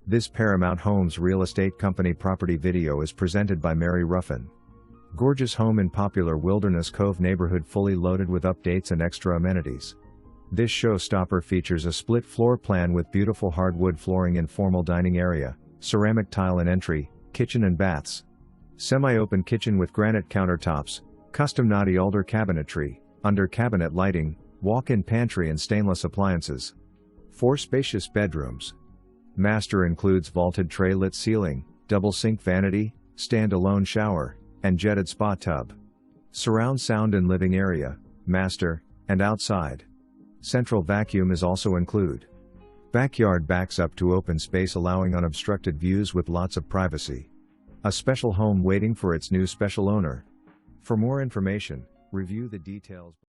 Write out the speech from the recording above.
This Paramount Homes real estate company property video is presented by Mary Ruffin. Gorgeous home in popular Wilderness Cove neighborhood fully loaded with updates and extra amenities. This showstopper features a split floor plan with beautiful hardwood flooring in formal dining area, ceramic tile in entry, kitchen and baths. Semi-open kitchen with granite countertops, custom Knotty Alder Cabinetry, under cabinet lighting, walk-in pantry and stainless appliances. 4 spacious bedrooms. Master includes vaulted tray-lit ceiling, double sink vanity, stand-alone shower, and jetted spa tub. Surround sound and living area, master, and outside. Central vacuum is also included. Backyard backs up to open space allowing unobstructed views with lots of privacy. A special home waiting for its new special owner. For more information, review the details.